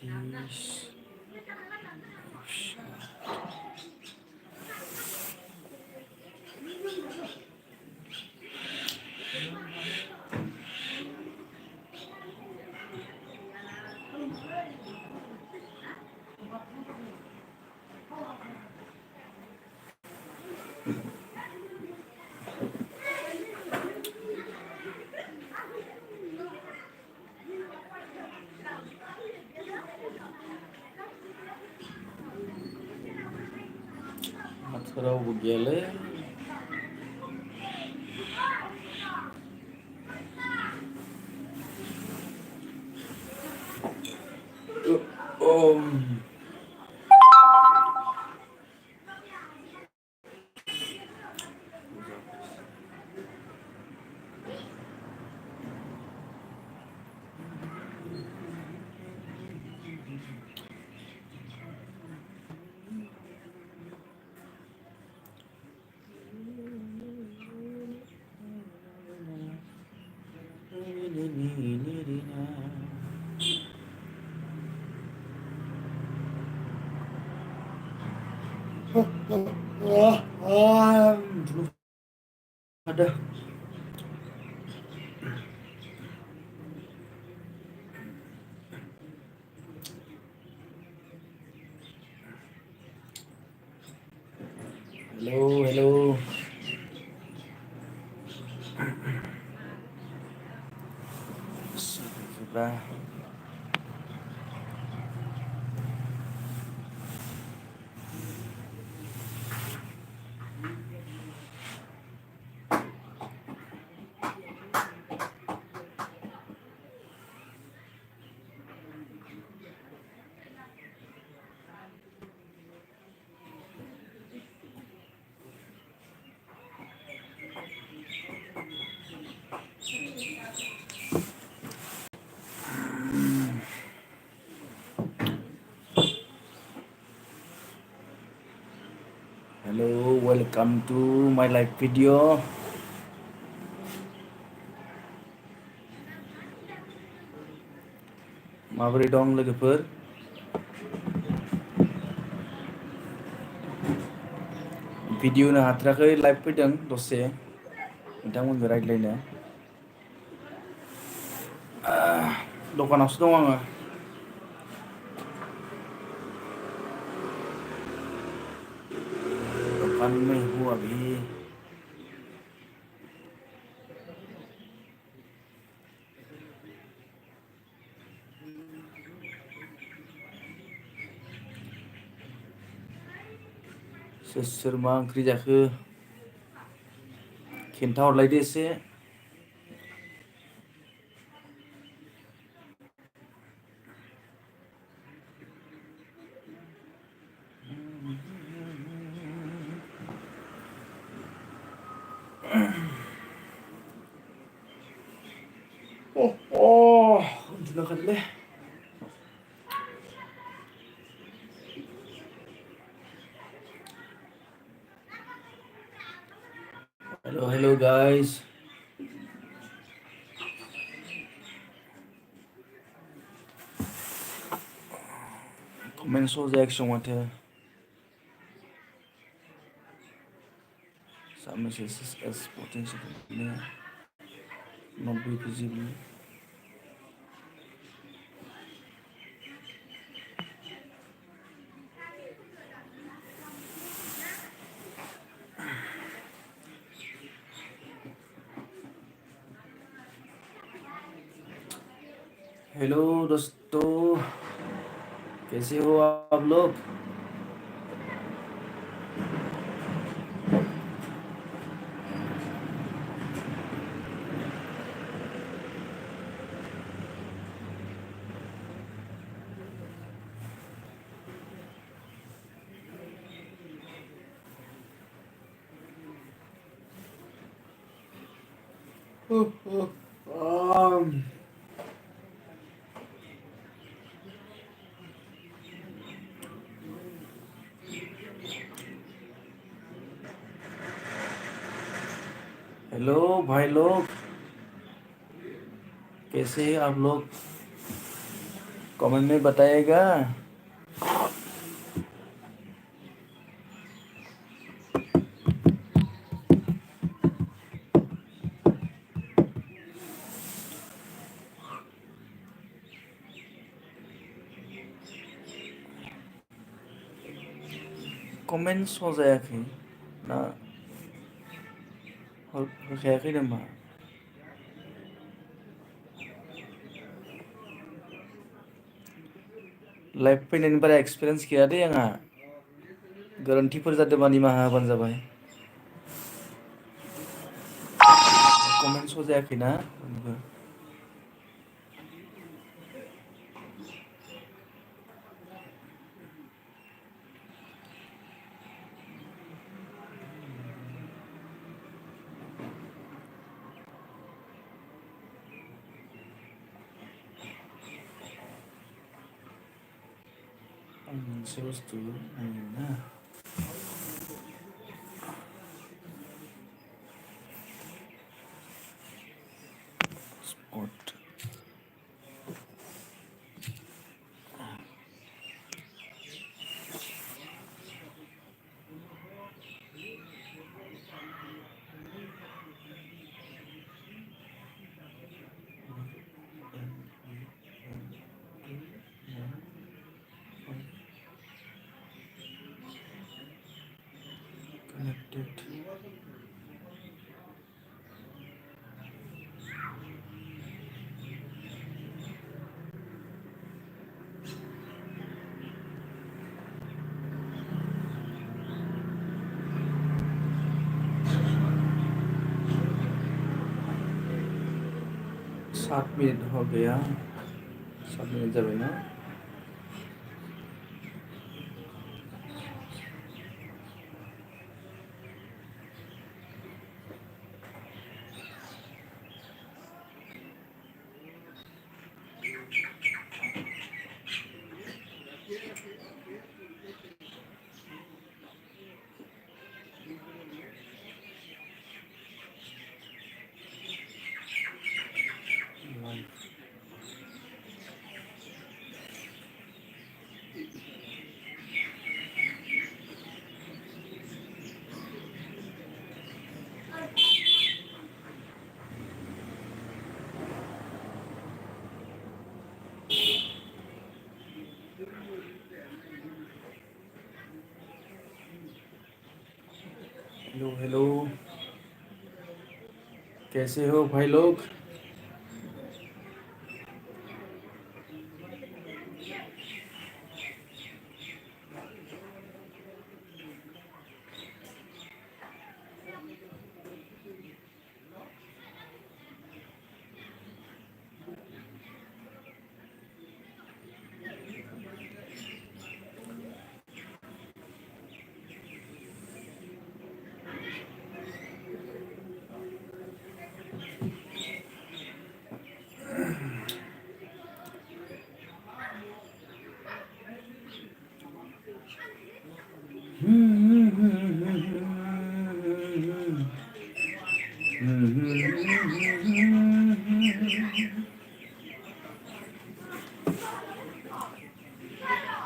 Peace. रावबो गैयालै ada hello Sudah. Hello, welcome to my live video. माबोरै दं लोगोफोर? भिडिअ होनो हाथाराखै लाइभ फैदों दसे नोंथांमोनजों रायज्लायनो। दखानावसो दं आङो। दुकान में हूँ अभी। सोर मा ओंख्रि जाखो खिन्थाहरलायदो एसे। उन्दुनो ओंखारदोंलै। Hello guys. Comment जायाखै माथो। Some messages as potentially not be visible. Hello दोस्तों, कैसे हो आप लोग? हेलो भाई लोग, कैसे हैं आप लोग? कमेंट में बताइएगा। कमेंट शो जायाखै ना होखायाखै नामा? लाइभ फैनायनि बारा एक्सपिरियेन्स गैया दे आंहा। गोरोन्थिफोर जादोंबा निमाहा होबानो जाबाय। कमेन्ट शो जायाखैना आंबो। आं मोनसे बुस्थु नायनो ना। Spot connected. 7 मिनट हो गया। 7 मिनट जाबाय ना? हेलो हेलो, कैसे हो भाई लोग?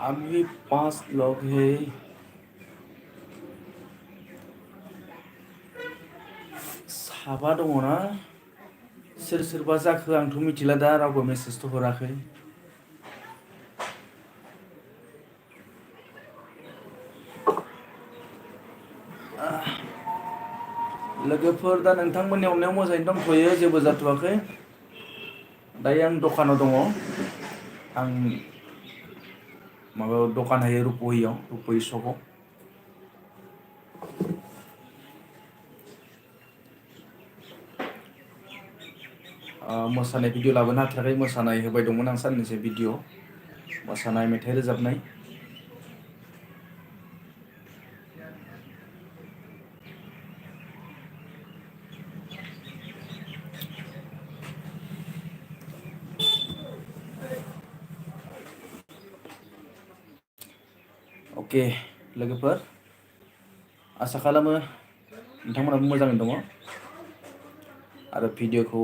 अभी 5 लोग हैं। साबा दङ ना? सोर सोरबा जाखो आंथ' मिथिला दा, रावबो मेसेजथ' हराखै। लोगोफोर, दा नोंथांमोननि अननायाव मोजाङैनो दंथ'यो, जेबो जाथ'वाखै। दायो आं दखानाव दङ। आं माबायाव दखान होयो रुपहियाव, रुपहि सकआव। मोसानाय भिडिअ लाबोनो हाथाराखै। मोसानाय होबाय दंमोन आं साननैसो भिडिअ, मोसानाय, मेथाइ रोजाबनाय। अके लोगोफोर, आसा खालामो नोंथांमोनाबो मोजाङै दङ आरो भिडिअखौ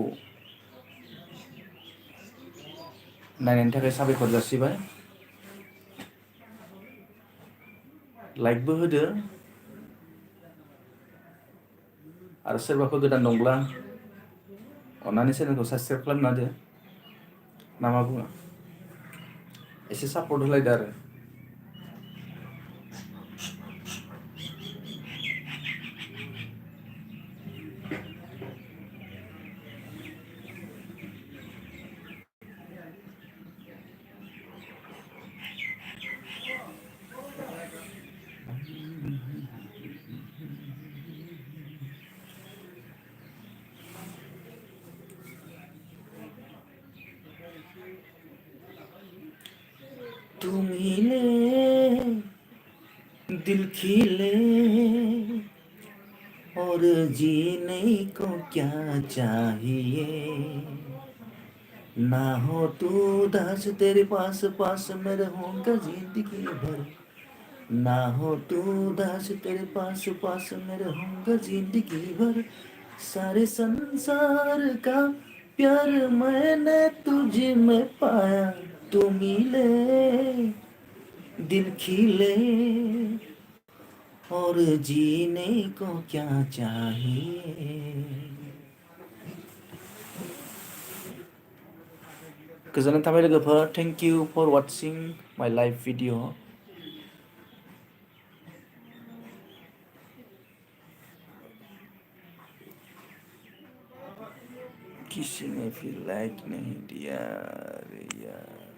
नायनायनि थाखाय साबायखर जासिबाय। लाइकबो होदो आरो सोरबाफोर गोदान दंब्ला अन्नानै चेनेलखौ साबसक्राइब खालामना होदो। ना मा बुङो? एसे सापर्ट होलायदो आरो। तुम ही ले दिल खिले और जीने को क्या चाहिए, ना हो तू उदास तेरे पास पास मैं रहूंगा जिंदगी भर, ना हो तू उदास तेरे पास पास मैं रहूंगा जिंदगी भर, सारे संसार का प्यार मैंने तुझ में पाया, तू मिले दिल खिले और जीने को क्या चाहिए। गोजोननाय थाबाय लोगोफोर, thank you for watching my live video. किसी ने फिर लाइक नहीं दिया, अरे यार।